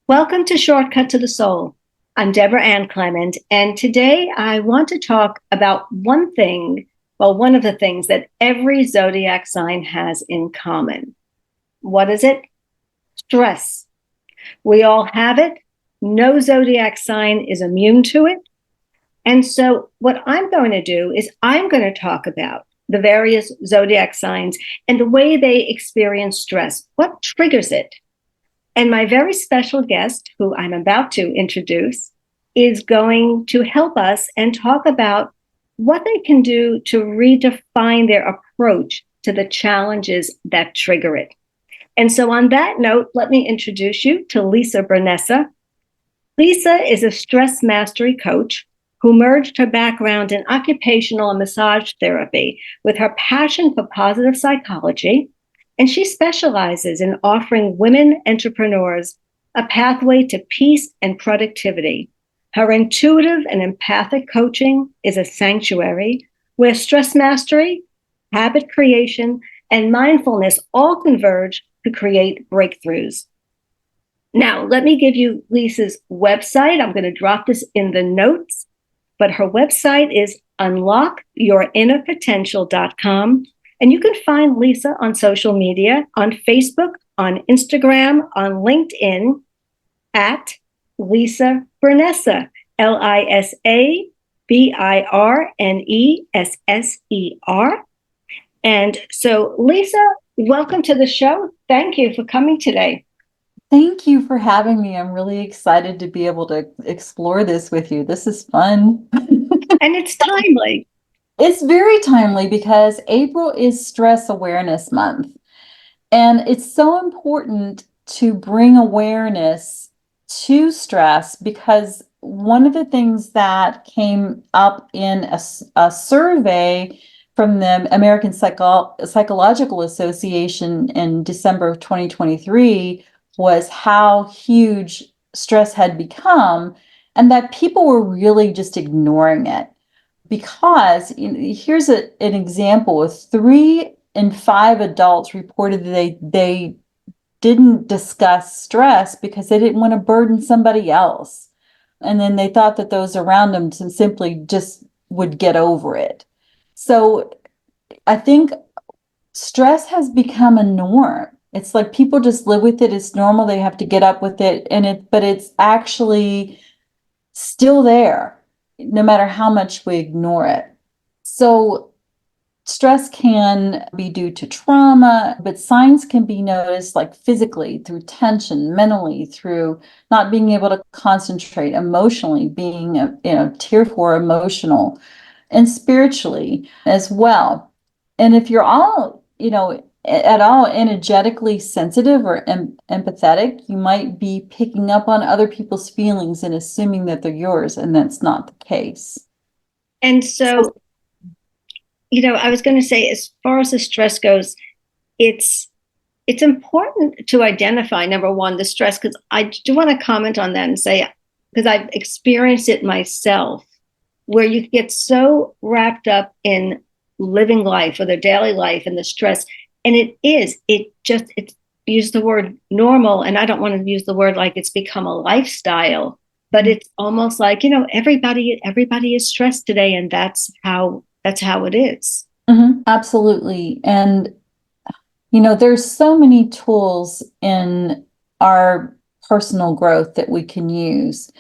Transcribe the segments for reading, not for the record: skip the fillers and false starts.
Welcome to Shortcut to the Soul. I'm Debra Ann Clement, and today I want to talk about one of the things that every zodiac sign has in common. What is it? Stress. We all have it. No zodiac sign is immune to it. And so, what I'm going to do is I'm going to talk about the various zodiac signs and the way they experience stress. What triggers it? And my very special guest, who I'm about to introduce, is going to help us and talk about what they can do to redefine their approach to the challenges that trigger it. And so, on that note, let me introduce you to Lisa Birnesser. Lisa is a stress mastery coach who merged her background in occupational and massage therapy with her passion for positive psychology, and she specializes in offering women entrepreneurs a pathway to peace and productivity. Her intuitive and empathic coaching is a sanctuary where stress mastery, habit creation, and mindfulness all converge to create breakthroughs. Now, let me give you Lisa's website. I'm going to drop this in the notes, but her website is unlockyourinnerpotential.com. And you can find Lisa on social media, on Facebook, on Instagram, on LinkedIn, at Lisa Birnesser, LisaBirnesser. And so, Lisa, welcome to the show. Thank you for coming today. Thank you for having me. I'm really excited to be able to explore this with you. This is fun. And it's timely. It's very timely because April is Stress Awareness Month. And it's so important to bring awareness to stress because one of the things that came up in a survey from the American Psychological Association in December of 2023 was how huge stress had become and that people were really just ignoring it. Because here's an example of 3 in 5 adults reported that they didn't discuss stress because they didn't want to burden somebody else. And then they thought that those around them simply just would get over it. So I think stress has become a norm. It's like people just live with it. It's normal. They have to get up with it. But it's actually still there, no matter how much we ignore it. So stress can be due to trauma, but signs can be noticed like physically through tension, mentally through not being able to concentrate, emotionally being tearful or emotional, and spiritually as well. And if you're all, at all energetically sensitive or empathetic, you might be picking up on other people's feelings and assuming that they're yours, and that's not the case. And so, I was going to say, as far as the stress goes, it's important to identify, number one, the stress, because I do want to comment on that and say, because I've experienced it myself, where you get so wrapped up in living life or their daily life and the stress. And it's use the word normal. And I don't want to use the word like it's become a lifestyle, but it's almost like, everybody is stressed today. And that's how it is. Mm-hmm, absolutely. And, there's so many tools in our personal growth that we can use.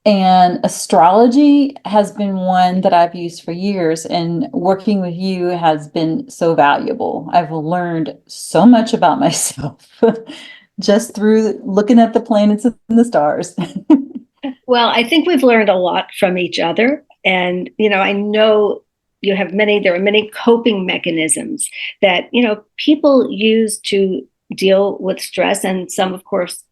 And astrology has been one that I've used for years, and working with you has been so valuable. I've learned so much about myself just through looking at the planets and the stars. Well, I think we've learned a lot from each other. And, I know there are many coping mechanisms that, people use to deal with stress. And some, of course,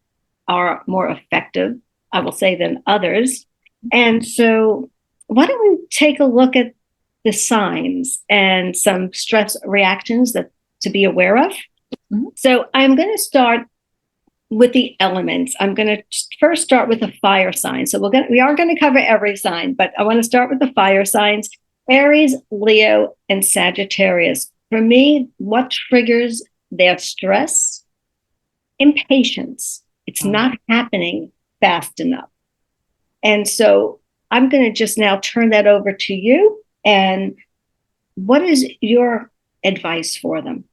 are more effective, I will say, than others. And so why don't we take a look at the signs and some stress reactions that to be aware of? Mm-hmm. So I'm going to start with the elements. I'm going to first start with the fire sign. So we are going to cover every sign, but I want to start with the fire signs: Aries, Leo, and Sagittarius. For me, what triggers their stress? Impatience. It's not happening fast enough. And so I'm going to just now turn that over to you. And what is your advice for them?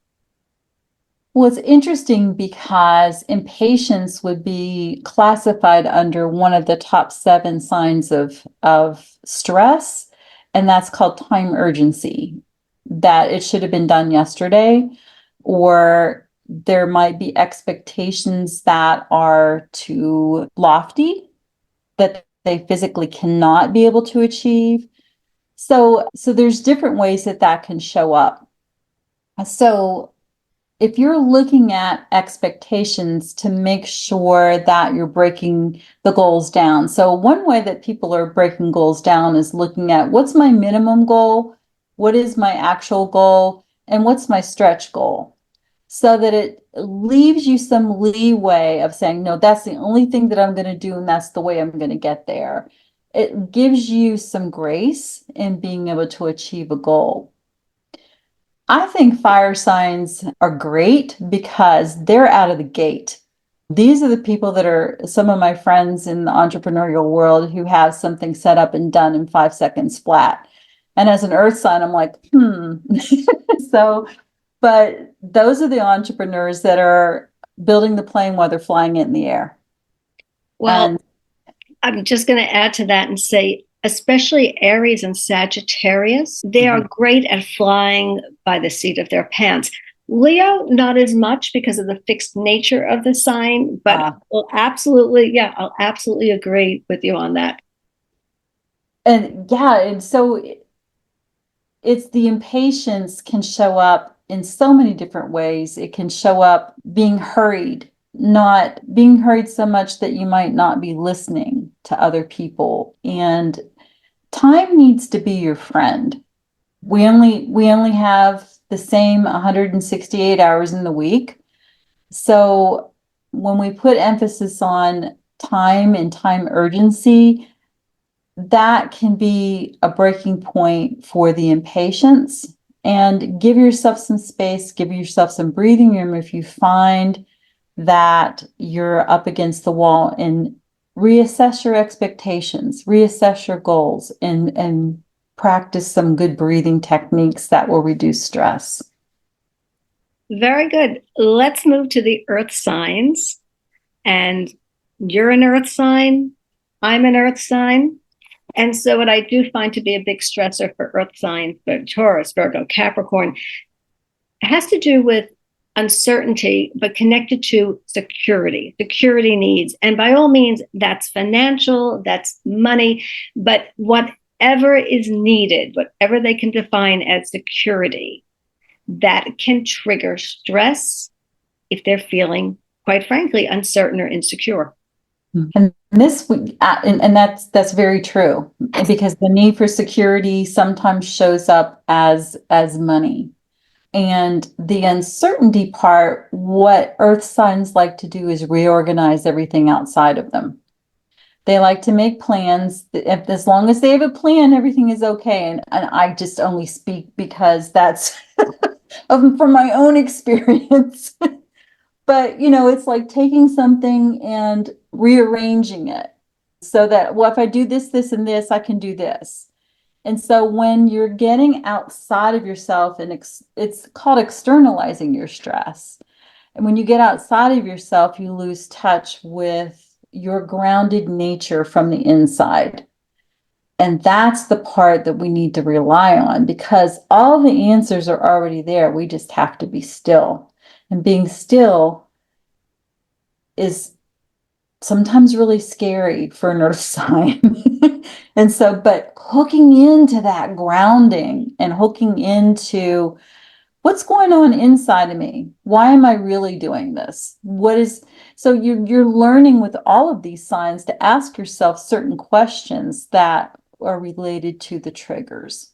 Well, it's interesting because impatience would be classified under one of the top 7 signs of stress, and that's called time urgency, that it should have been done yesterday, or there might be expectations that are too lofty that they physically cannot be able to achieve. So there's different ways that that can show up. So if you're looking at expectations to make sure that you're breaking the goals down. So one way that people are breaking goals down is looking at what's my minimum goal, what is my actual goal, and what's my stretch goal. So that it leaves you some leeway of saying, no, that's the only thing that I'm going to do, and that's the way I'm going to get there. It gives you some grace in being able to achieve a goal. I think fire signs are great because they're out of the gate. These are the people that are some of my friends in the entrepreneurial world who have something set up and done in 5 seconds flat. And as an earth sign, I'm like, So, but those are the entrepreneurs that are building the plane while they're flying it in the air. Well, And I'm just going to add to that and say, especially Aries and Sagittarius, they are great at flying by the seat of their pants. Leo, not as much because of the fixed nature of the sign, but I'll absolutely agree with you on that. and so it's the impatience can show up in so many different ways. It can show up being hurried, not being hurried so much that you might not be listening to other people. And time needs to be your friend. We only have the same 168 hours in the week. So when we put emphasis on time and time urgency, that can be a breaking point for the impatience. And give yourself some space, give yourself some breathing room if you find that you're up against the wall, and reassess your expectations, reassess your goals, and practice some good breathing techniques that will reduce stress. Very good. Let's move to the earth signs. And you're an earth sign. I'm an earth sign. And so what I do find to be a big stressor for earth signs, but Taurus, Virgo, Capricorn, has to do with uncertainty, but connected to security needs. And by all means, that's financial, that's money, but whatever is needed, whatever they can define as security, that can trigger stress if they're feeling, quite frankly, uncertain or insecure. And this, and that's very true, because the need for security sometimes shows up as money. And the uncertainty part, what earth signs like to do is reorganize everything outside of them. They like to make plans. As long as they have a plan, everything is okay. And I just only speak because that's from my own experience. But, it's like taking something and rearranging it so that, well, if I do this, this, and this, I can do this. And so when you're getting outside of yourself, and it's called externalizing your stress. And when you get outside of yourself, you lose touch with your grounded nature from the inside. And that's the part that we need to rely on, because all the answers are already there. We just have to be still. And being still is sometimes really scary for an earth sign. And so, but hooking into that grounding and hooking into what's going on inside of me? Why am I really doing this? So you're learning with all of these signs to ask yourself certain questions that are related to the triggers.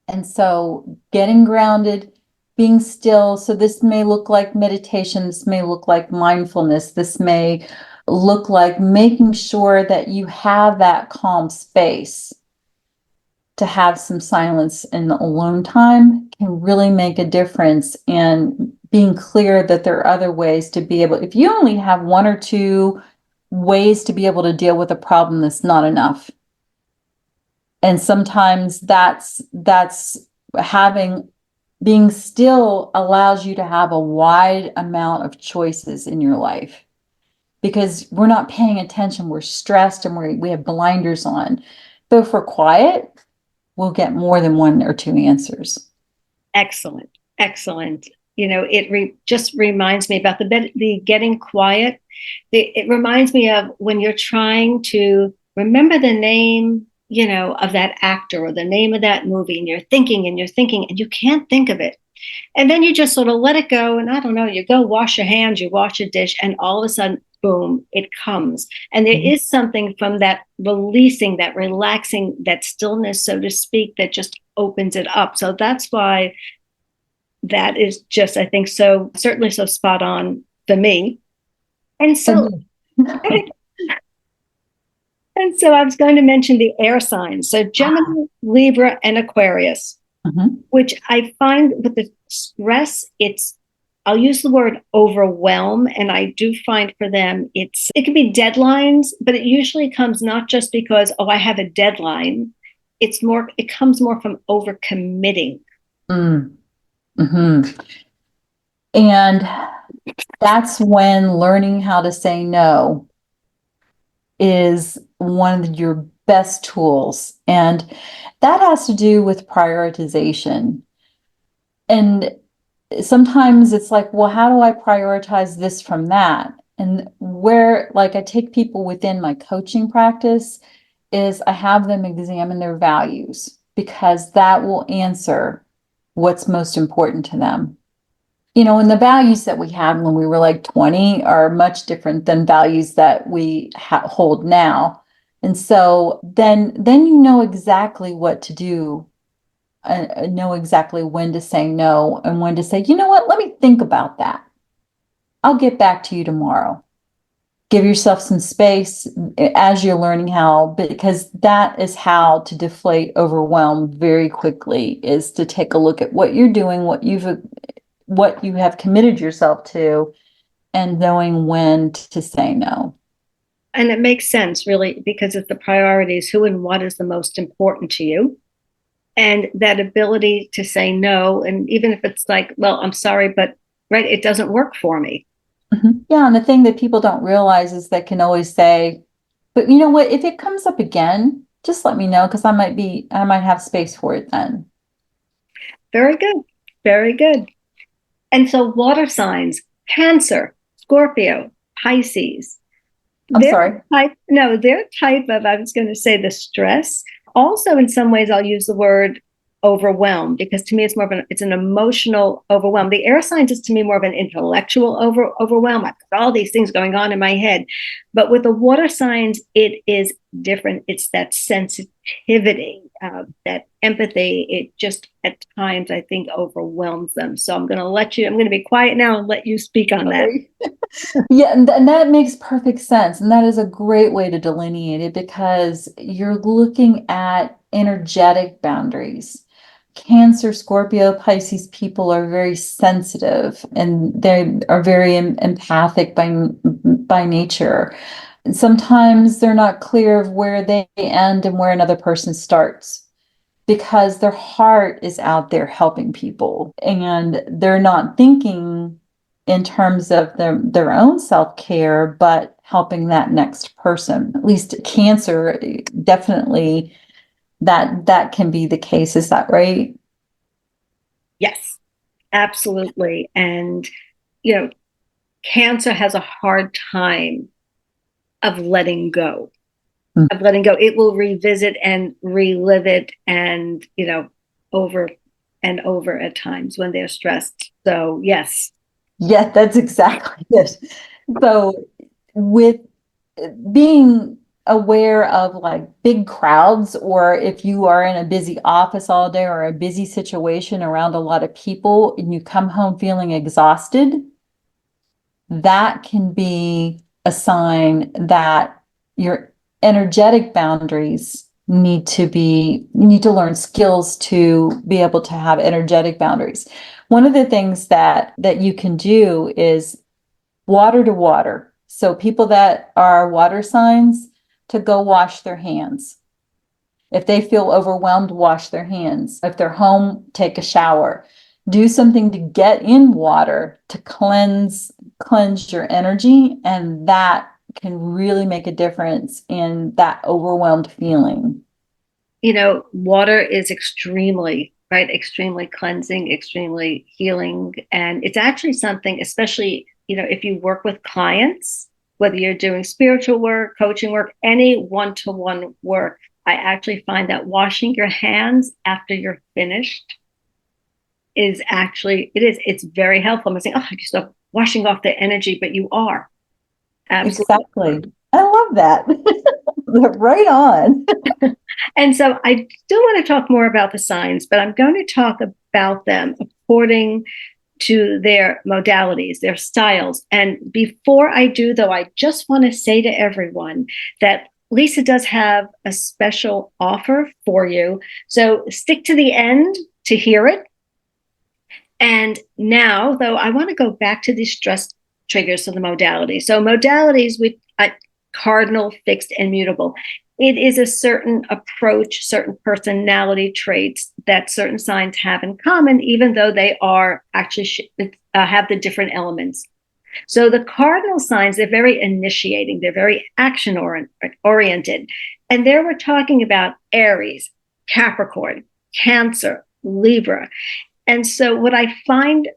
And so getting grounded, being still. So this may look like meditation. This may look like mindfulness. This may look like making sure that you have that calm space. To have some silence and alone time can really make a difference in being clear that there are other ways to be able, if you only have one or two ways to be able to deal with a problem, that's not enough. And sometimes that's having, being still allows you to have a wide amount of choices in your life, because we're not paying attention. We're stressed and we have blinders on. But if we're quiet, we'll get more than one or two answers. Excellent. Excellent. It just reminds me about the getting quiet. It reminds me of when you're trying to remember the name, of that actor or the name of that movie, and you're thinking and you can't think of it. And then you just sort of let it go. And I don't know, you go wash your hands, you wash a dish, and all of a sudden, boom, it comes. And there is something from that releasing, that relaxing, that stillness, so to speak, that just opens it up. So that's why that is just, I think, so certainly so spot on for me. And so, and so I was going to mention the air signs. So Gemini, Libra, and Aquarius, which I find with the stress, I'll use the word overwhelm. And I do find for them, it can be deadlines, but it usually comes not just because, I have a deadline. It comes more from overcommitting. And that's when learning how to say no is one of your best tools. And that has to do with prioritization. And sometimes it's like, well, how do I prioritize this from that? And where, like, I take people within my coaching practice is I have them examine their values, because that will answer what's most important to them. And the values that we had when we were like 20 are much different than values that we hold now. And so then you know exactly what to do, know exactly when to say no and when to say, you know what, let me think about that. I'll get back to you tomorrow. Give yourself some space as you're learning how, because that is how to deflate overwhelm very quickly, is to take a look at what you're doing, what you have committed yourself to, and knowing when to say no. And it makes sense, really, because it's the priorities, who and what is the most important to you. And that ability to say no, and even if it's like, well, I'm sorry, but right, it doesn't work for me. Yeah, and the thing that people don't realize is they can always say, but you know what, if it comes up again, just let me know, because I might have space for it then. Very good. Very good. And so water signs, Cancer, Scorpio, Pisces. Their type of, I was going to say, the stress. Also, in some ways, I'll use the word overwhelm, because to me, it's an emotional overwhelm. The air signs is to me more of an intellectual overwhelm. I've got all these things going on in my head. But with the water signs, it is different. It's that sensitivity, that empathy. It just at times, I think, overwhelms them. So I'm going to be quiet now and let you speak on that. Yeah, and that makes perfect sense. And that is a great way to delineate it, because you're looking at energetic boundaries. Cancer, Scorpio, Pisces people are very sensitive, and they are very empathic by nature. And sometimes they're not clear of where they end and where another person starts, because their heart is out there helping people, and they're not thinking in terms of their own self-care, but helping that next person. At least Cancer, definitely that can be the case. Is that right? Yes, absolutely. And, Cancer has a hard time of letting go. It will revisit and relive it, and, over and over at times when they're stressed. So, yes. Yeah, that's exactly it. So with being aware of like big crowds, or if you are in a busy office all day or a busy situation around a lot of people and you come home feeling exhausted, that can be a sign that your energetic boundaries you need to learn skills to be able to have energetic boundaries. One of the things that you can do is water to water. So people that are water signs, to go wash their hands. If they feel overwhelmed, wash their hands. If they're home, take a shower. Do something to get in water to cleanse your energy, and that can really make a difference in that overwhelmed feeling. Water is extremely cleansing, extremely healing. And it's actually something, especially, if you work with clients, whether you're doing spiritual work, coaching work, any one-to-one work, I actually find that washing your hands after you're finished it's very helpful. I'm not saying, oh, you stop washing off the energy, but you are. Absolutely. Exactly. I love that. Right on. And so I still want to talk more about the signs, but I'm going to talk about them according to their modalities, their styles. And before I do, though, I just want to say to everyone that Lisa does have a special offer for you. So stick to the end to hear it. And now, though, I want to go back to these stress triggers of the modalities. So modalities with cardinal, fixed, and mutable. It is a certain approach, certain personality traits that certain signs have in common, even though they are actually have the different elements. So the cardinal signs, they're very initiating, they're very action oriented. And there we're talking about Aries, Capricorn, Cancer, Libra. And so what I find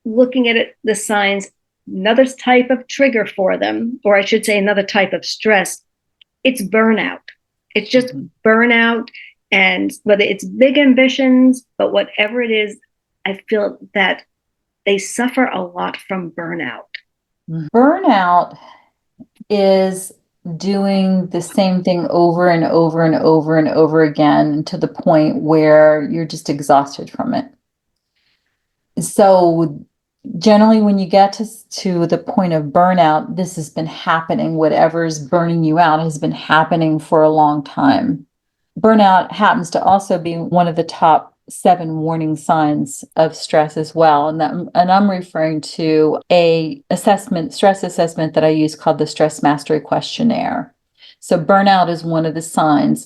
looking at the signs, another type of trigger for them, or I should say another type of stress, it's burnout. It's just burnout. And whether it's big ambitions, but whatever it is, I feel that they suffer a lot from burnout. Burnout is doing the same thing over and over and over and over again to the point where you're just exhausted from it. So generally, when you get to the point of burnout, this has been happening. Whatever's burning you out has been happening for a long time. Burnout happens to also be one of the top 7 warning signs of stress as well. And I'm referring to a stress assessment that I use called the Stress Mastery Questionnaire. So burnout is one of the signs.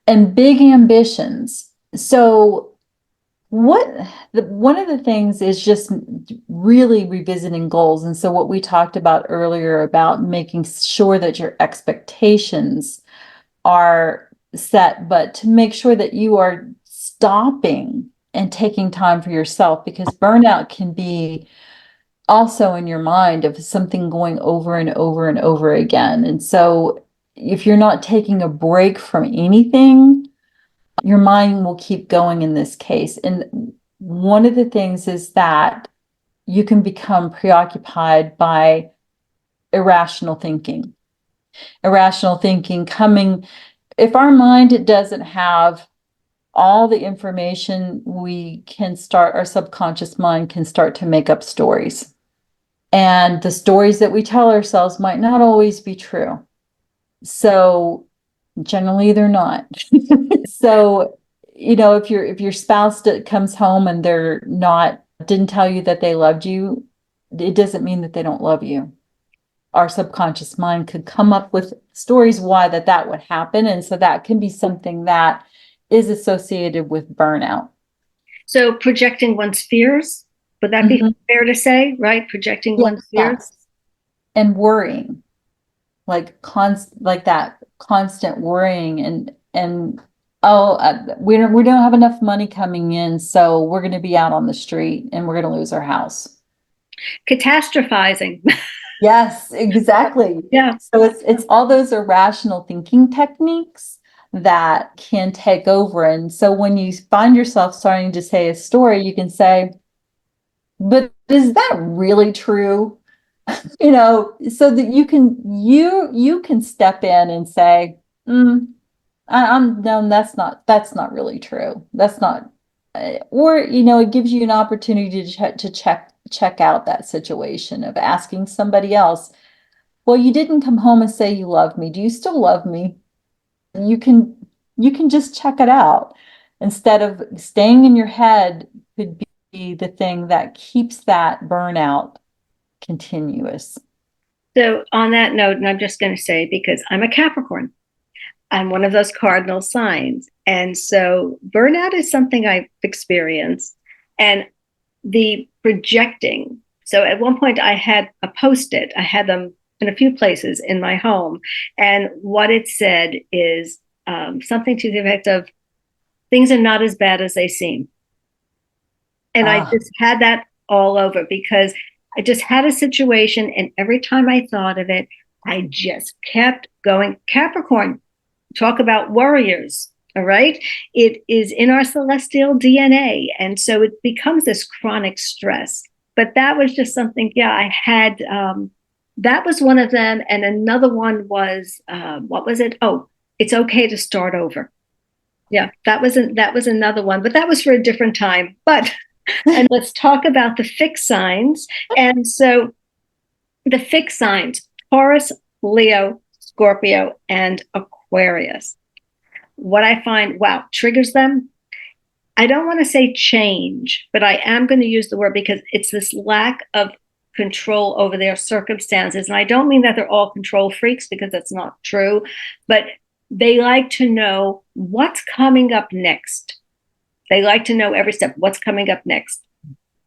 And big ambitions. So one of the things is just really revisiting goals. And so what we talked about earlier about making sure that your expectations are set, but to make sure that you are stopping and taking time for yourself, because burnout can be also in your mind of something going over and over and over again. And so if you're not taking a break from anything, your mind will keep going in this case. And one of the things is that you can become preoccupied by irrational thinking. Irrational thinking coming, if our mind doesn't have all the information, our subconscious mind can start to make up stories. And the stories that we tell ourselves might not always be true. So generally they're not. So, if your spouse comes home and didn't tell you that they loved you, it doesn't mean that they don't love you. Our subconscious mind could come up with stories why that would happen. And so that can be something that is associated with burnout. So projecting one's fears, would that be fair to say, right? Projecting one's fears? And worrying, like that constant worrying and we don't have enough money coming in, so we're going to be out on the street and we're going to lose our house. Catastrophizing. Yes, exactly. Yeah. So it's all those irrational thinking techniques that can take over. And so when you find yourself starting to say a story, you can say, but is that really true? So that you can step in and say, no, that's not really true. That's not, or, it gives you an opportunity to check out that situation of asking somebody else, well, you didn't come home and say you love me. Do you still love me? You can just check it out instead of staying in your head could the thing that keeps that burnout continuous. So on that note, and I'm just going to say, because I'm a Capricorn, I'm one of those cardinal signs. And so burnout is something I've experienced. And the projecting. So at one point I had a post-it. I had them in a few places in my home. And what it said is something to the effect of, things are not as bad as they seem. And I just had that all over because I just had a situation. And every time I thought of it, I just kept going. Capricorn, talk about warriors. All right. It is in our celestial DNA. And so it becomes this chronic stress. But that was just something, yeah, I had. That was one of them. And another one was, what was it? Oh, it's okay to start over. Yeah, that was another one, but that was for a different time. But and let's talk about the fixed signs. And so the fixed signs, Taurus, Leo, Scorpio, and Aquarius. What I find, wow, triggers them. I don't want to say change, but I am going to use the word because it's this lack of control over their circumstances. And I don't mean that they're all control freaks, because that's not true, but they like to know what's coming up next. They like to know every step, what's coming up next.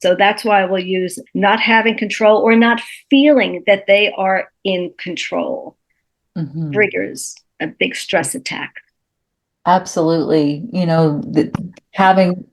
So that's why we'll use not having control or not feeling that they are in control. Triggers a big stress attack. Absolutely. Having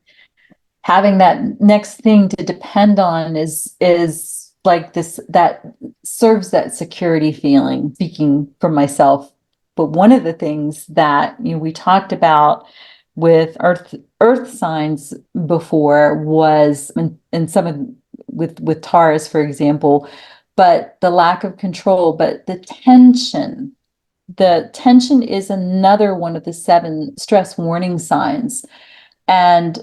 that next thing to depend on is like this, that serves that security feeling, speaking for myself. But one of the things that we talked about with earth signs before was in some of with Taurus, for example, but the lack of control, but the tension. The tension is another one of the 7 stress warning signs. And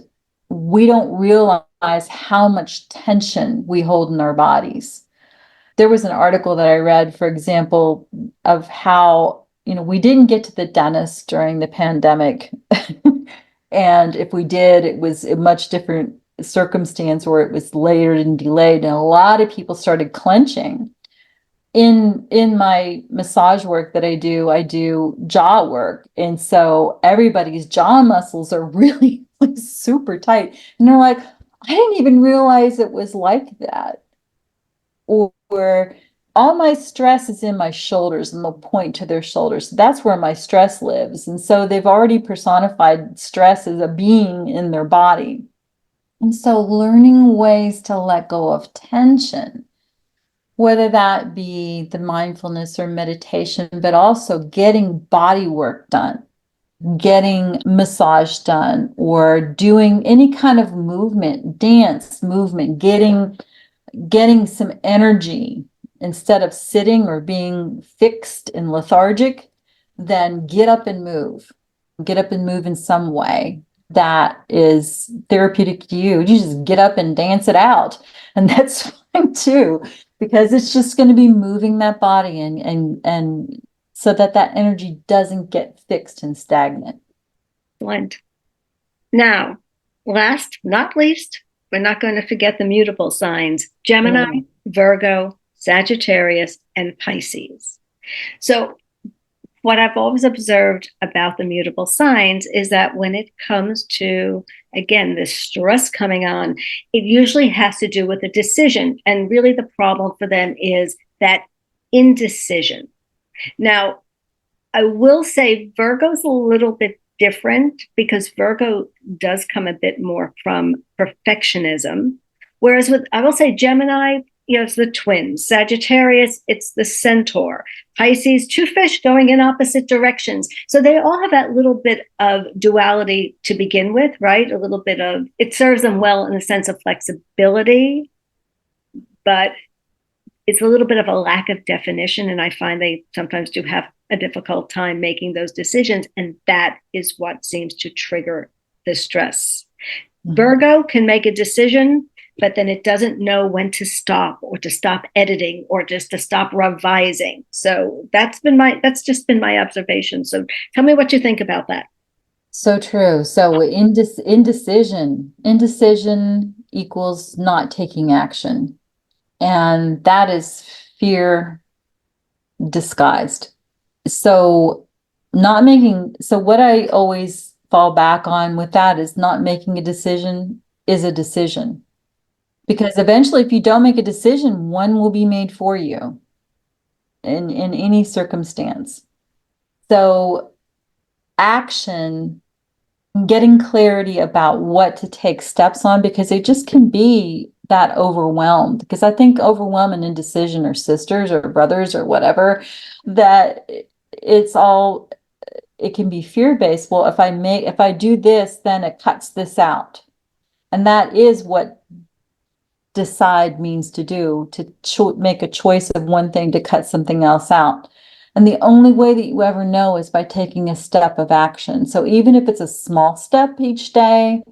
we don't realize how much tension we hold in our bodies. There was an article that I read, for example, of how, we didn't get to the dentist during the pandemic. And if we did, it was a much different circumstance, or it was later and delayed. And a lot of people started clenching. In my massage work that I do jaw work. And so everybody's jaw muscles are really like super tight. And they're like, I didn't even realize it was like that. Or all my stress is in my shoulders, and they'll point to their shoulders. That's where my stress lives. And so they've already personified stress as a being in their body. And so learning ways to let go of tension, whether that be the mindfulness or meditation, but also getting body work done, getting massage done, or doing any kind of movement, dance movement, getting some energy instead of sitting or being fixed and lethargic. Then get up and move in some way that is therapeutic to you. You just get up and dance it out, and that's fine too, because it's just going to be moving that body and so that energy doesn't get fixed and stagnant. Excellent. Now, last not least, we're not going to forget the mutable signs: Gemini, Virgo, Sagittarius, and Pisces. So what I've always observed about the mutable signs is that when it comes to, again, the stress coming on, it usually has to do with a decision. And really the problem for them is that indecision. Now, I will say Virgo's a little bit different, because Virgo does come a bit more from perfectionism. Whereas with, I will say, Gemini, it's the twins. Sagittarius, it's the centaur. Pisces, 2 fish going in opposite directions. So they all have that little bit of duality to begin with, right? A little bit of, it serves them well in the sense of flexibility, but it's a little bit of a lack of definition. And I find they sometimes do have a difficult time making those decisions. And that is what seems to trigger the stress. Virgo can make a decision, but then it doesn't know when to stop, or to stop editing, or just to stop revising. So that's just been my observation. So tell me what you think about that. So true. So indecision equals not taking action. And that is fear disguised. So what I always fall back on with that is not making a decision is a decision. Because eventually, if you don't make a decision, one will be made for you in any circumstance. So action, getting clarity about what to take steps on, because it just can be that overwhelmed. Because I think overwhelm and indecision are sisters or brothers or whatever, that it can be fear-based. Well, if I do this, then it cuts this out. And that is what decide means to do, to make a choice of one thing to cut something else out. And the only way that you ever know is by taking a step of action. So even if it's a small step each day,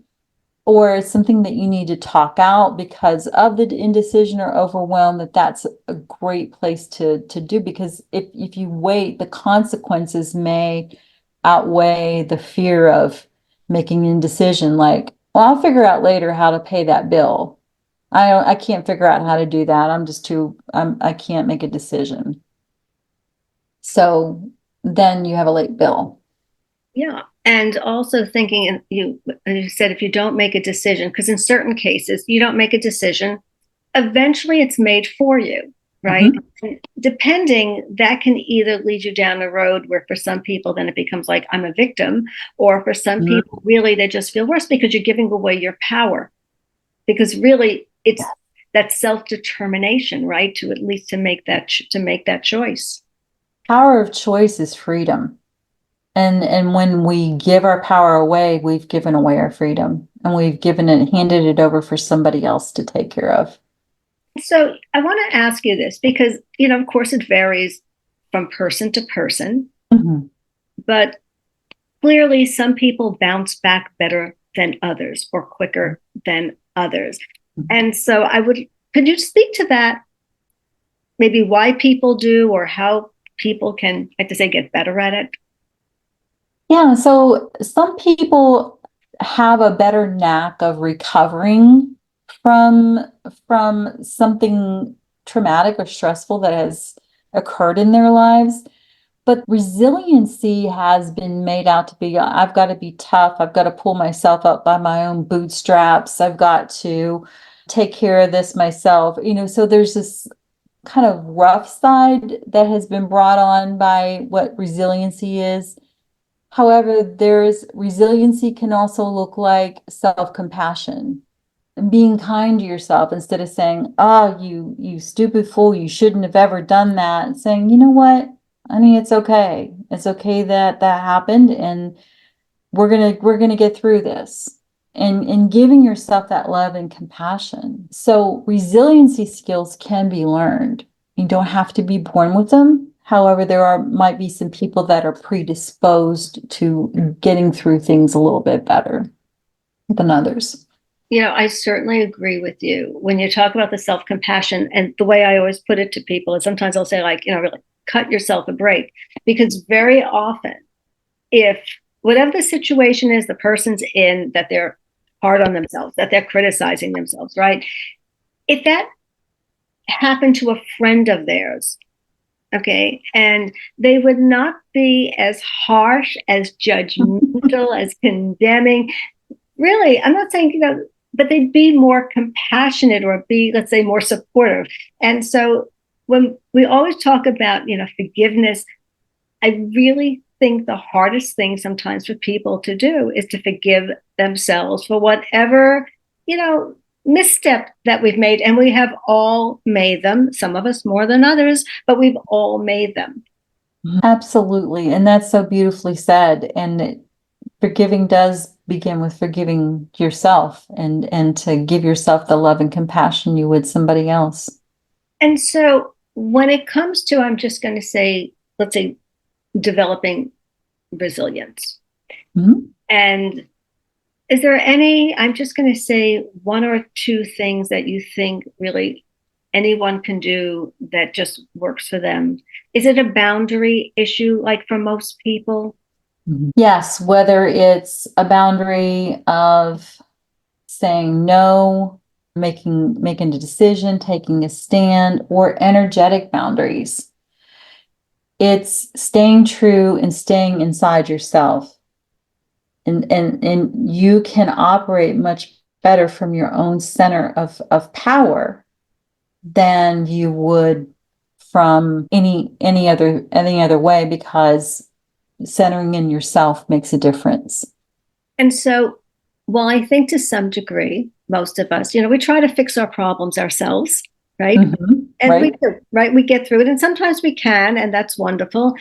or something that you need to talk out because of the indecision or overwhelm, that's a great place to do, because if you wait, the consequences may outweigh the fear of making an indecision. Like, well, I'll figure out later how to pay that bill. I can't figure out how to do that. I can't make a decision. So then you have a late bill. Yeah. And also thinking, and you said, if you don't make a decision, because in certain cases, you don't make a decision, eventually it's made for you, right? Mm-hmm. Depending, that can either lead you down a road where for some people, then it becomes like, I'm a victim, or for some Mm-hmm. people, really, they just feel worse because you're giving away your power. Because really, it's that self-determination, right? To at least to make that choice. Power of choice is freedom. And when we give our power away, we've given away our freedom, and we've handed it over for somebody else to take care of. So I want to ask you this because, of course, it varies from person to person, Mm-hmm. but clearly some people bounce back better than others or quicker than others. Mm-hmm. And so could you speak to that? Maybe why people do, or how people can, like to say, get better at it? Yeah, so some people have a better knack of recovering from something traumatic or stressful that has occurred in their lives. But resiliency has been made out to be, I've got to be tough. I've got to pull myself up by my own bootstraps. I've got to take care of this myself. So there's this kind of rough side that has been brought on by what resiliency is. However, resiliency can also look like self-compassion and being kind to yourself, instead of saying, "Oh, you stupid fool, you shouldn't have ever done that." And saying, "You know what? I mean, it's okay. It's okay that happened, and we're gonna get through this." And giving yourself that love and compassion. So resiliency skills can be learned. You don't have to be born with them. However, might be some people that are predisposed to getting through things a little bit better than others. I certainly agree with you. When you talk about the self-compassion, and the way I always put it to people is sometimes I'll say, like, really cut yourself a break, because very often, if whatever the situation is the person's in, that they're hard on themselves, that they're criticizing themselves, right? If that happened to a friend of theirs, okay, and they would not be as harsh, as judgmental, as condemning. Really, I'm not saying, but they'd be more compassionate, or be, let's say, more supportive. And so when we always talk about, forgiveness, I really think the hardest thing sometimes for people to do is to forgive themselves for whatever, misstep that we've made. And we have all made them, some of us more than others, but we've all made them. Absolutely. And that's so beautifully said. And forgiving does begin with forgiving yourself, and to give yourself the love and compassion you would somebody else. And so when it comes to, I'm just going to say, let's say, developing resilience. Mm-hmm. And is there I'm just going to say one or two things that you think really anyone can do that just works for them? Is it a boundary issue, like for most people? Yes, whether it's a boundary of saying no, making a decision, taking a stand, or energetic boundaries. It's staying true and staying inside yourself. And you can operate much better from your own center of power than you would from any other way, because centering in yourself makes a difference. And so, well, I think to some degree, most of us, we try to fix our problems ourselves, right? And right. we do, right? We get through it. And sometimes we can, and that's wonderful.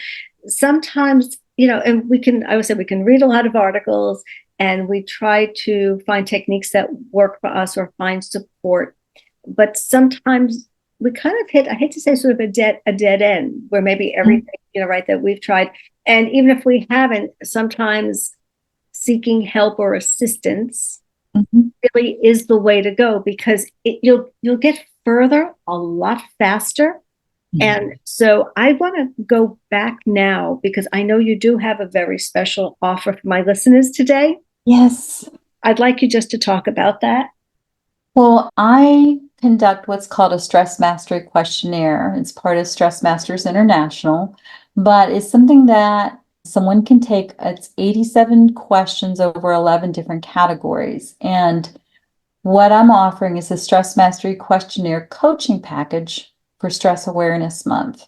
Sometimes, and I would say we can read a lot of articles and we try to find techniques that work for us or find support. But sometimes we kind of hit, I hate to say, sort of a dead end where maybe everything, right, that we've tried. And even if we haven't, sometimes seeking help or assistance really is the way to go, because you'll get further a lot faster. And so I want to go back now, because I know you do have a very special offer for my listeners today. Yes. I'd like you just to talk about that. Well, I conduct what's called a stress mastery questionnaire. It's part of Stress Masters International, but it's something that someone can take. It's 87 questions over 11 different categories. And what I'm offering is a stress mastery questionnaire coaching package for Stress Awareness Month.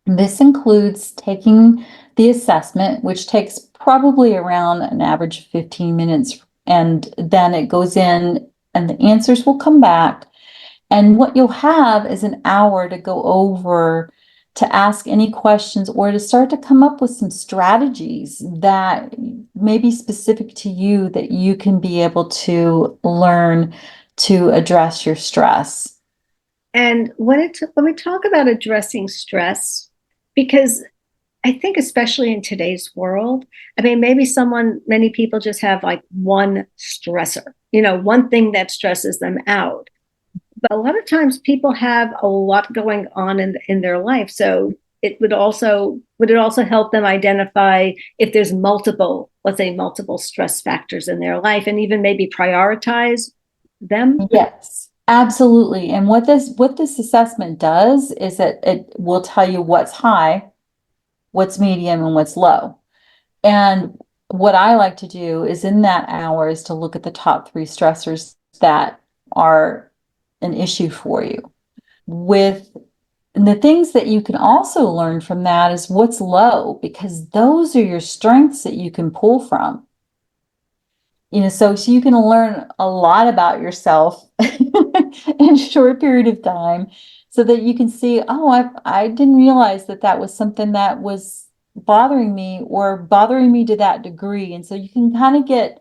This includes taking the assessment, which takes probably around an average of 15 minutes, and then it goes in and the answers will come back. And what you'll have is an hour to go over, to ask any questions, or to start to come up with some strategies that may be specific to you that you can be able to learn to address your stress. And when we talk about addressing stress, because I think especially in today's world, I mean, many people just have like one stressor, one thing that stresses them out. But a lot of times people have a lot going on in their life. So would it also help them identify if there's let's say multiple stress factors in their life, and even maybe prioritize them? Yes, absolutely. And what this assessment does is that it will tell you what's high, what's medium, and what's low. And what I like to do is in that hour is to look at the top 3 stressors that are an issue for you. And the things that you can also learn from that is what's low, because those are your strengths that you can pull from. So you can learn a lot about yourself in a short period of time, so that you can see, oh, I didn't realize that was something that was bothering me, or bothering me to that degree. And so you can kind of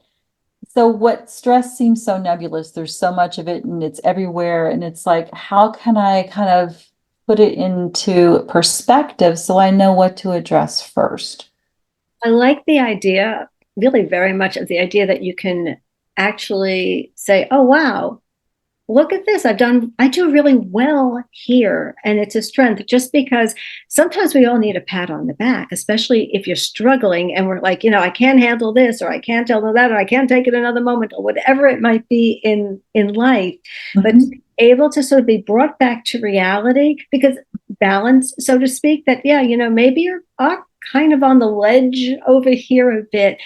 so what stress seems so nebulous, there's so much of it and it's everywhere. And it's like, how can I kind of put it into perspective so I know what to address first? I like the idea, really very much, of the idea that you can actually say, oh, wow, look at this. I do really well here. And it's a strength, just because sometimes we all need a pat on the back, especially if you're struggling and we're like, I can't handle this, or I can't handle that, or I can't take it another moment, or whatever it might be in life. But able to sort of be brought back to reality, because balance, so to speak, that, maybe you're kind of on the ledge over here a bit,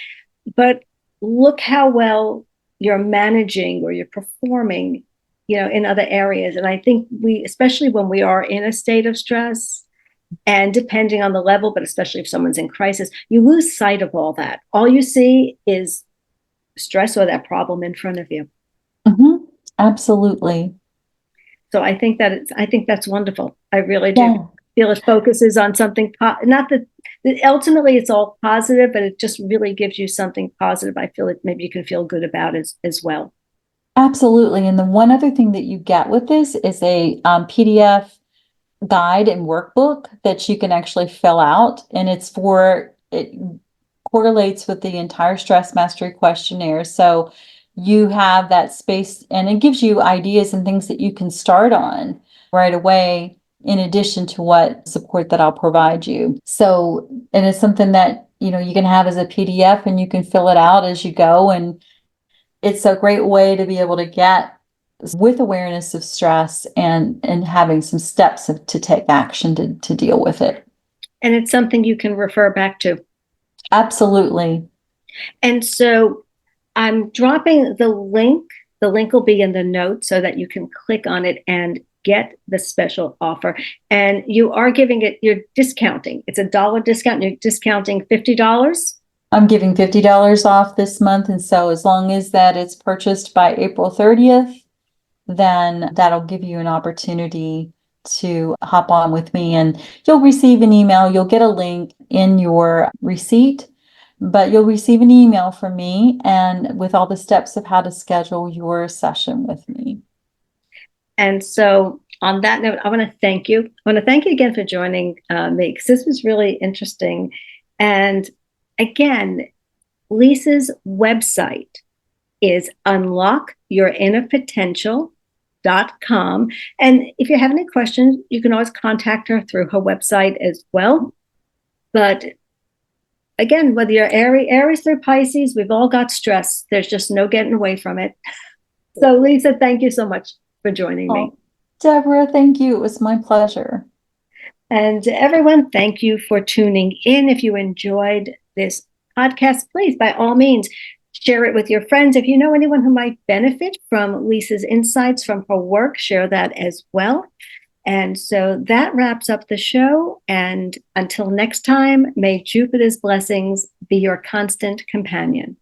but look how well you're managing or you're performing, in other areas. And I think especially when we are in a state of stress, and depending on the level, but especially if someone's in crisis, you lose sight of all that. All you see is stress or that problem in front of you. Absolutely. So I think that's wonderful. I really do. Yeah. Feel it focuses on something, not that ultimately it's all positive, but it just really gives you something positive. I feel like maybe you can feel good about it as well. Absolutely. And the one other thing that you get with this is a PDF guide and workbook that you can actually fill out. And it correlates with the entire stress mastery questionnaire. So you have that space, and it gives you ideas and things that you can start on right away, in addition to what support that I'll provide you. So, and it's something that, you can have as a PDF, and you can fill it out as you go. And it's a great way to be able to get with awareness of stress and having some steps to take action to deal with it. And it's something you can refer back to. Absolutely. And so I'm dropping the link. The link will be in the notes so that you can click on it and get the special offer. And you are giving it, you're discounting. It's $1 discount. You're discounting $50. I'm giving $50 off this month. And so as long as that it's purchased by April 30th, then that'll give you an opportunity to hop on with me, and you'll receive an email. You'll get a link in your receipt, but you'll receive an email from me and with all the steps of how to schedule your session with me. And so on that note, I want to thank you. I want to thank you again for joining me, because this was really interesting. And again, Lisa's website is unlockyourinnerpotential.com. And if you have any questions, you can always contact her through her website as well. But again, whether you're Aries through Pisces, we've all got stress. There's just no getting away from it. So Lisa, thank you so much for joining me. Debra, thank you. It was my pleasure. And everyone, thank you for tuning in. If you enjoyed this podcast, please, by all means, share it with your friends. If you know anyone who might benefit from Lisa's insights from her work, share that as well. And so that wraps up the show. And until next time, may Jupiter's blessings be your constant companion.